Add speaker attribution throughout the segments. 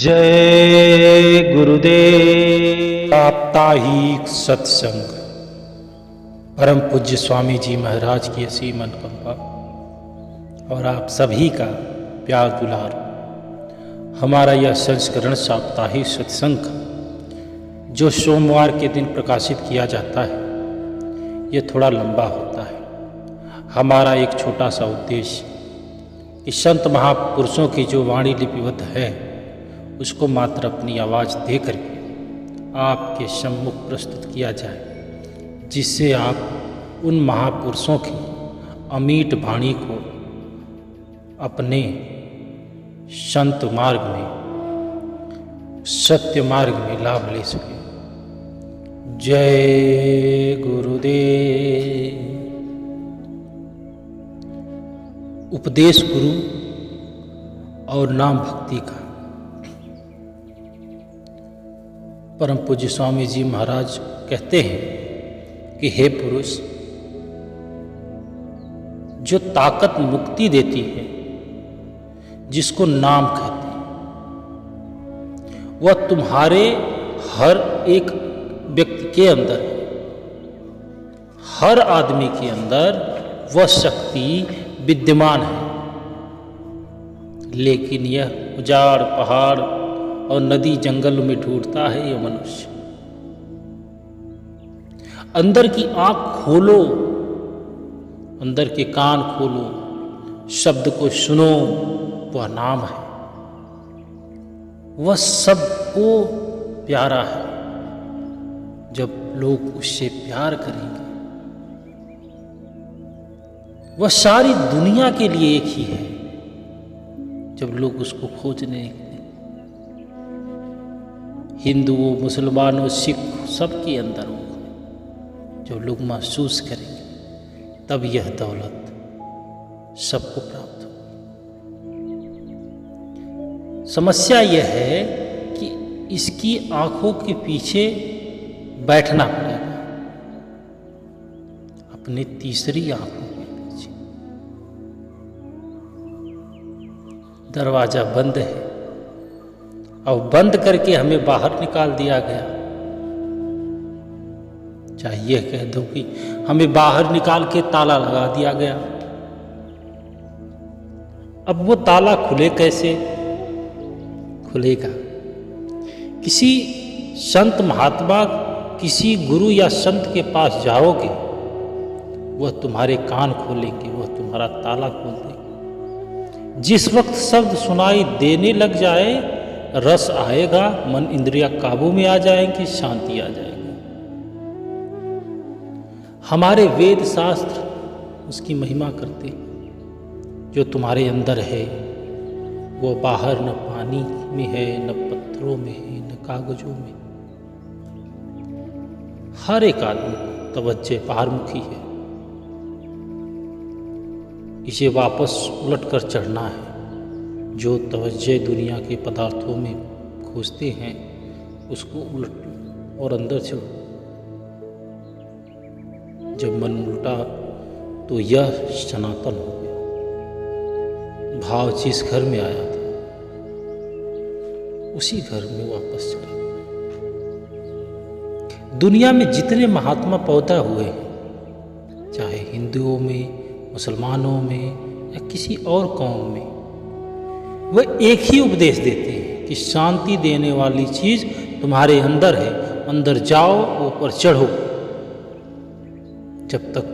Speaker 1: जय गुरुदेव। साप्ताहिक सत्संग परम पूज्य स्वामी जी महाराज की असीम अनुकंपा और आप सभी का प्यार दुलार। हमारा यह संस्करण साप्ताहिक सत्संग जो सोमवार के दिन प्रकाशित किया जाता है, ये थोड़ा लंबा होता है। हमारा एक छोटा सा उद्देश्य कि संत महापुरुषों की जो वाणी लिपिबद्ध है उसको मात्र अपनी आवाज़ दे करके आपके सम्मुख प्रस्तुत किया जाए, जिससे आप उन महापुरुषों की अमीट वाणी को अपने संत मार्ग में, सत्य मार्ग में लाभ ले सकें। जय गुरुदेव। उपदेश गुरु और नाम भक्ति का। परम पूज्य स्वामी जी महाराज कहते हैं कि हे पुरुष, जो ताकत मुक्ति देती है, जिसको नाम कहते हैं, वह तुम्हारे हर एक व्यक्ति के अंदर है। हर आदमी के अंदर वह शक्ति विद्यमान है, लेकिन यह उजाड़ पहाड़ और नदी जंगल में ढूंढता है यह मनुष्य। अंदर की आंख खोलो, अंदर के कान खोलो, शब्द को सुनो, वह नाम है। वह सबको प्यारा है। जब लोग उससे प्यार करेंगे, वह सारी दुनिया के लिए एक ही है। जब लोग उसको खोजने निकले, हिंदुओं, मुसलमानों, सिख सबके अंदर होगा। जब लोग महसूस करेंगे, तब यह दौलत सबको प्राप्त हो। समस्या यह है कि इसकी आंखों के पीछे बैठना पड़ेगा, अपनी तीसरी आंखों के पीछे। दरवाजा बंद है और बंद करके हमें बाहर निकाल दिया गया। चाहे यह कह दो कि हमें बाहर निकाल के ताला लगा दिया गया। अब वो ताला खुले कैसे? खुलेगा किसी संत महात्मा, किसी गुरु या संत के पास जाओगे, वह तुम्हारे कान खोलेंगे, वह तुम्हारा ताला खोल देंगे। जिस वक्त शब्द सुनाई देने लग जाए, रस आएगा, मन इंद्रिया काबू में आ जाएंगी, शांति आ जाएगी। हमारे वेद शास्त्र उसकी महिमा करते हैं। जो तुम्हारे अंदर है वो बाहर न पानी में है, न पत्थरों में है, न कागजों में। हर एक आदमी तवज्जो बाहरमुखी है। इसे वापस उलट कर चढ़ना है। जो तवज्जो दुनिया के पदार्थों में खोजते हैं, उसको उलट और अंदर से। जब मन उल्टा तो यह सनातन हो गया। भाव जिस घर में आया था, उसी घर में वापस चला। दुनिया में जितने महात्मा पैदा हुए हैं, चाहे हिंदुओं में, मुसलमानों में या किसी और कौम में, वह एक ही उपदेश देते हैं कि शांति देने वाली चीज तुम्हारे अंदर है, अंदर जाओ, ऊपर चढ़ो। जब तक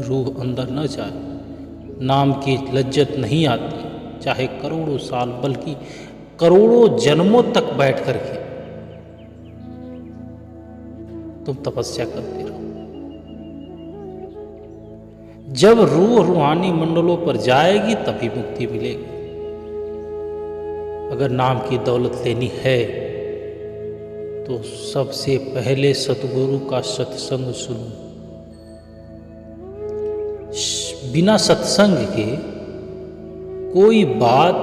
Speaker 1: रूह अंदर न जाए, नाम की लज्जत नहीं आती। चाहे करोड़ों साल, बल्कि करोड़ों जन्मों तक बैठ करके तुम तपस्या करते रहो। जब रूह रूहानी मंडलों पर जाएगी, तभी मुक्ति मिलेगी। अगर नाम की दौलत लेनी है तो सबसे पहले सतगुरु का सत्संग सुनो। बिना सत्संग के कोई बात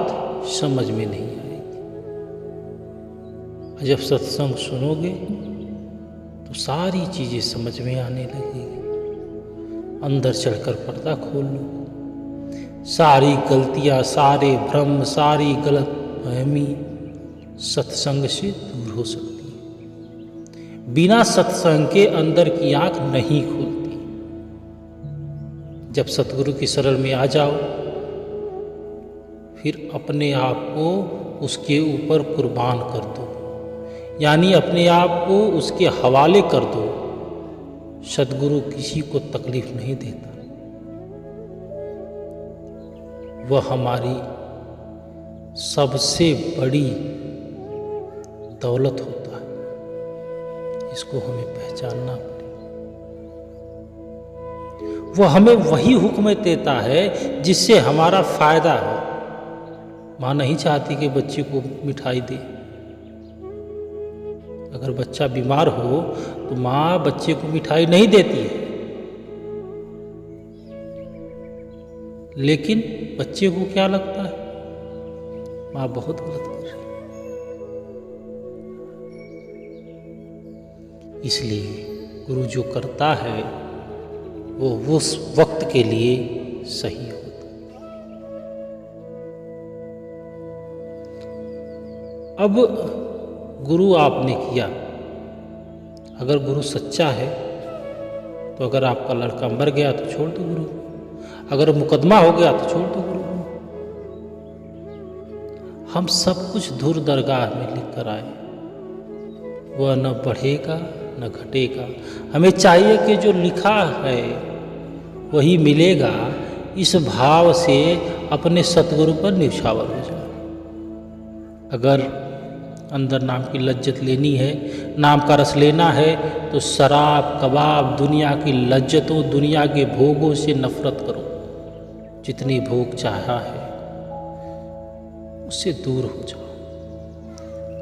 Speaker 1: समझ में नहीं आएगी। जब सत्संग सुनोगे तो सारी चीजें समझ में आने लगेगी। अंदर चढ़कर पर्दा खोल लो। सारी गलतियां, सारे भ्रम, सारी गलत फहमी सत्संग से दूर हो सकती है। बिना सत्संग के अंदर की आंख नहीं खुलती। जब सतगुरु की शरण में आ जाओ, फिर अपने आप को उसके ऊपर कुर्बान कर दो, यानी अपने आप को उसके हवाले कर दो। सतगुरु किसी को तकलीफ नहीं देता। वह हमारी सबसे बड़ी दौलत होता है। इसको हमें पहचानना पड़ेगा। वह हमें वही हुक्म देता है जिससे हमारा फायदा हो। माँ नहीं चाहती कि बच्चे को मिठाई दे। अगर बच्चा बीमार हो तो माँ बच्चे को मिठाई नहीं देती है, लेकिन बच्चे को क्या लगता है, माँ बहुत गलत कर रही है। इसलिए गुरु जो करता है वो उस वक्त के लिए सही होता है। अब गुरु आपने किया, अगर गुरु सच्चा है तो अगर आपका लड़का मर गया तो छोड़ दो गुरु, अगर मुकदमा हो गया तो छोड़ दो गुरु। हम सब कुछ दूर दरगाह में लिख कर आए, वह न बढ़ेगा न घटेगा। हमें चाहिए कि जो लिखा है वही मिलेगा। इस भाव से अपने सतगुरु पर न्यौछावर हो जाए। अगर अंदर नाम की लज्जत लेनी है, नाम का रस लेना है, तो शराब कबाब दुनिया की लज्जतों दुनिया के भोगों से नफरत करो। जितनी भोग चाहा है उससे दूर हो जाओ।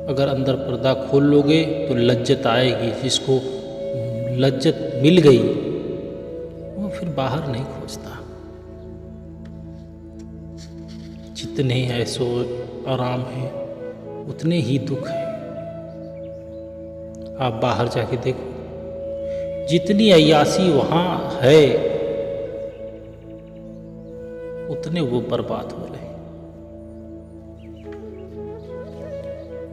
Speaker 1: अगर अंदर पर्दा खोल लोगे तो लज्जत आएगी। जिसको लज्जत मिल गई वो फिर बाहर नहीं खोजता। जितने ऐसो आराम है उतने ही दुख है। आप बाहर जाके देखो, जितनी अय्यासी वहां है उतने वो बर्बाद हो रहे हैं।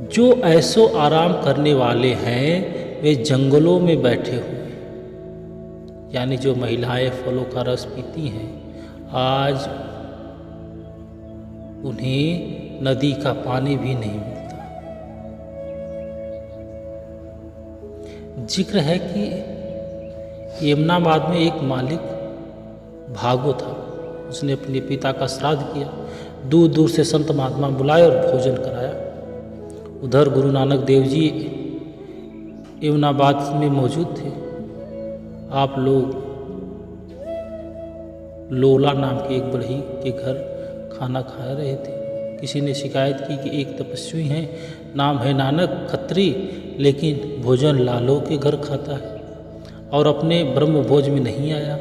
Speaker 1: जो ऐसो आराम करने वाले हैं वे जंगलों में बैठे हुए, यानी जो महिलाएं फलों का रस पीती हैं, आज उन्हें नदी का पानी भी नहीं मिलता। जिक्र है कि यमुनाबाद में एक मालिक भागो था। उसने अपने पिता का श्राद्ध किया, दूर दूर से संत महात्मा बुलाए और भोजन कराया। उधर गुरु नानक देव जी यमुनाबाद में मौजूद थे। आप लोग लोला नाम के एक बढ़ई के घर खाना खा रहे थे। किसी ने शिकायत की कि एक तपस्वी हैं, नाम है नानक, खत्री, लेकिन भोजन लालो के घर खाता है और अपने ब्रह्म भोज में नहीं आया।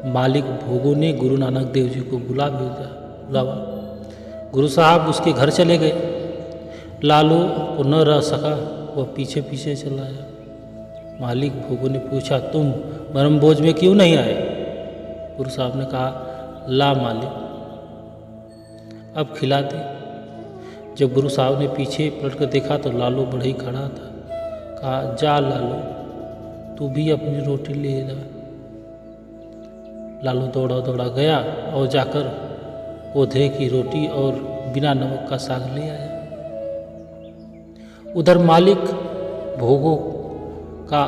Speaker 1: मालिक भोगों ने गुरु नानक देव जी को बुलावा। गुरु साहब उसके घर चले गए। लालू को न रह सका, वह पीछे पीछे चला आया। मालिक भोगों ने पूछा, तुम ब्रह्म भोज में क्यों नहीं आए? गुरु साहब ने कहा, ला मालिक अब खिला दे। जब गुरु साहब ने पीछे पलट कर देखा तो लालू बढ़ई खड़ा था। कहा, जा लालू तू भी अपनी रोटी ले जा। लालू दौड़ा दौड़ा गया और जाकर ओधे की रोटी और बिना नमक का साग ले आया। उधर मालिक भोगों का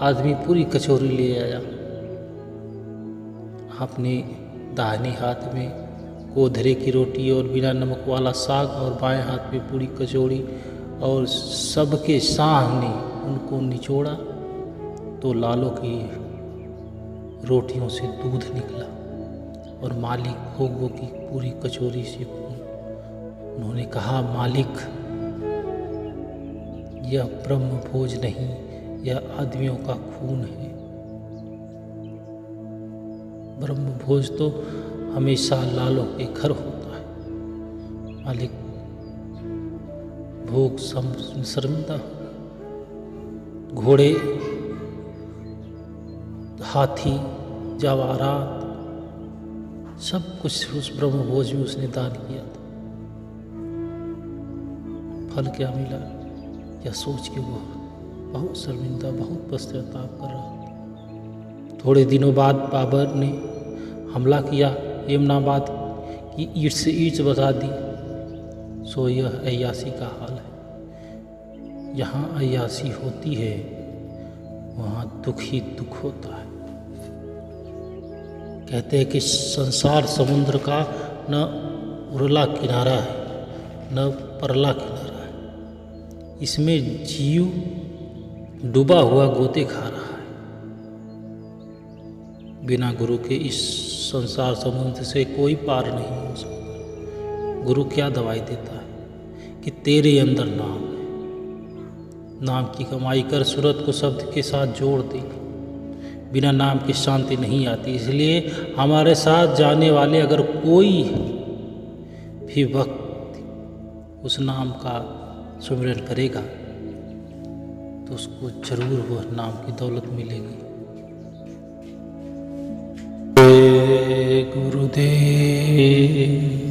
Speaker 1: आदमी पूरी कचौरी ले आया। अपने दाहिने हाथ में कोधरे की रोटी और बिना नमक वाला साग और बाएं हाथ में पूरी कचौड़ी, और सबके सामने उनको निचोड़ा तो लालू की रोटियों से दूध निकला और मालिक भोगों की पूरी कचौरी से उन्होंने कहा, मालिक यह ब्रह्म भोज नहीं, यह आदमियों का खून है। ब्रह्म भोज तो हमेशा लालों के घर होता है। मालिक भोग शर्मिंदा होगा। घोड़े, हाथी, जवाहरात सब कुछ उस ब्रह्म भोज में उसने दान किया था। फल क्या मिला, यह सोच के वो बहुत शर्मिंदा, बहुत पश्चाताप कर रहा था। थोड़े दिनों बाद बाबर ने हमला किया, एमनाबाद की ईंट से ईंट बजा दी। सो यह अय्यासी का हाल है। जहाँ अय्यासी होती है वहाँ दुख ही दुख होता है। कहते हैं कि संसार समुद्र का न उरला किनारा है न परला किनारा है। इसमें जीव डूबा हुआ गोते खा रहा है। बिना गुरु के इस संसार समुद्र से कोई पार नहीं हो सकता। गुरु क्या दवाई देता है कि तेरे अंदर नाम है, नाम की कमाई कर, सूरत को शब्द के साथ जोड़ दे। बिना नाम की शांति नहीं आती। इसलिए हमारे साथ जाने वाले अगर कोई भी वक्त उस नाम का सुमिरन करेगा तो उसको जरूर वह नाम की दौलत मिलेगी। गुरुदेव।